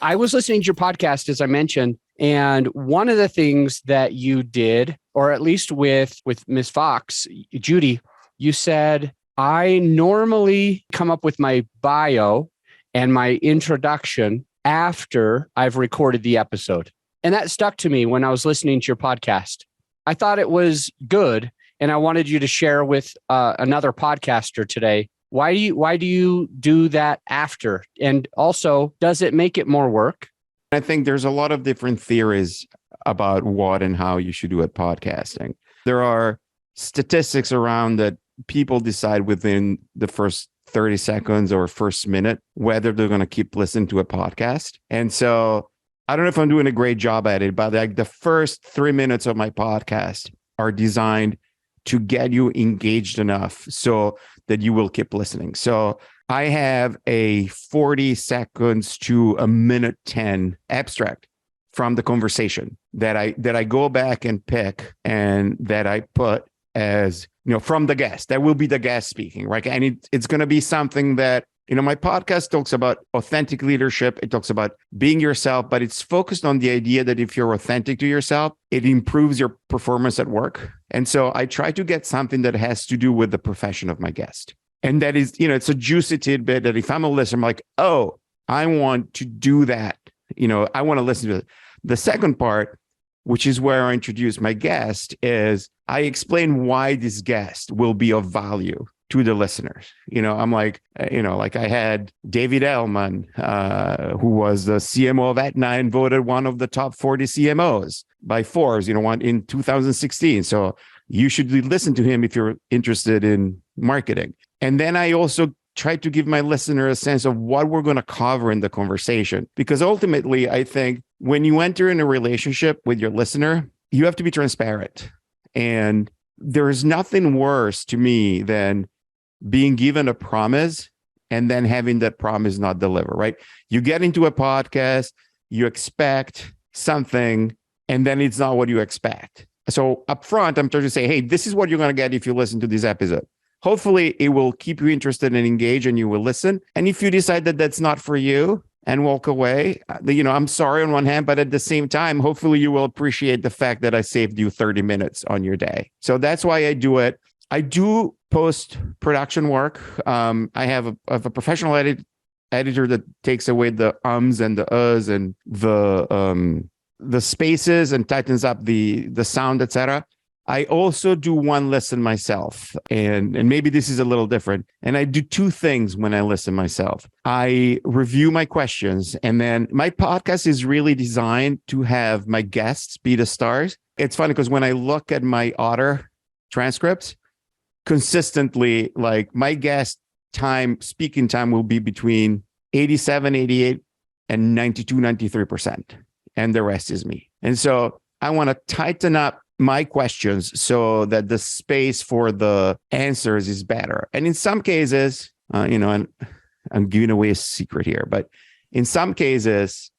I was listening to your podcast, as I mentioned, and one of the things that you did, or at least with Ms. Fox, Judy, you said, I normally come up with my bio and my introduction after I've recorded the episode. And that stuck to me when I was listening to your podcast. I thought it was good, and I wanted you to share with another podcaster today. Why do you do that after? And also, does it make it more work? I think there's a lot of different theories about what and how you should do at podcasting. There are statistics around that people decide within the first 30 seconds or first minute whether they're going to keep listening to a podcast. And so I don't know if I'm doing a great job at it, but like the first 3 minutes of my podcast are designed to get you engaged enough so that you will keep listening. So I have a 40 seconds to a minute 10 abstract from the conversation that I go back and pick and that I put as, from the guest. That will be the guest speaking, right? And it's going to be something that, my podcast talks about authentic leadership. It talks about being yourself, but it's focused on the idea that if you're authentic to yourself, it improves your performance at work. And so I try to get something that has to do with the profession of my guest. And that is, it's a juicy tidbit that if I'm a listener, I'm like, oh, I want to do that. I want to listen to it. The second part, which is where I introduce my guest, is I explain why this guest will be of value to the listeners. I'm like, like I had David Ellman, who was the CMO of Aetna and voted one of the top 40 CMOs by Forbes, one in 2016. So you should listen to him if you're interested in marketing. And then I also try to give my listener a sense of what we're going to cover in the conversation. Because ultimately, I think when you enter in a relationship with your listener, you have to be transparent. And there's nothing worse to me than being given a promise and then having that promise not deliver, right? You get into a podcast, you expect something, and then it's not what you expect. So up front, I'm trying to say, hey, this is what you're going to get if you listen to this episode. Hopefully, it will keep you interested and engaged and you will listen. And if you decide that that's not for you and walk away, I'm sorry on one hand, but at the same time, hopefully you will appreciate the fact that I saved you 30 minutes on your day. So that's why I do it. I do post-production work. I have a professional editor that takes away the ums and the uhs and the spaces and tightens up the sound, etc. I also do one listen myself, and maybe this is a little different. And I do two things when I listen myself. I review my questions, and then my podcast is really designed to have my guests be the stars. It's funny because when I look at my Otter transcripts, consistently, like my guest speaking time will be between 87, 88, and 92, 93%. And the rest is me. And so I want to tighten up my questions so that the space for the answers is better. And in some cases, and I'm giving away a secret here, but in some cases,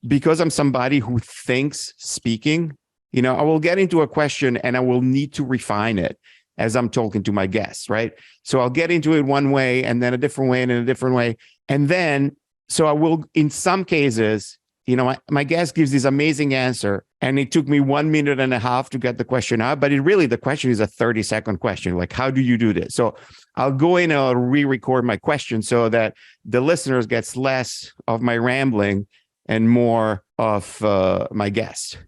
because I'm somebody who thinks speaking, I will get into a question and I will need to refine it as I'm talking to my guests, right? So I'll get into it one way and then a different way and then a different way. And then, so I will, in some cases, my guest gives this amazing answer and it took me 1.5 minutes to get the question out, but the question is a 30-second question. Like, how do you do this? So I'll go in and I'll re-record my question so that the listeners gets less of my rambling and more of my guest.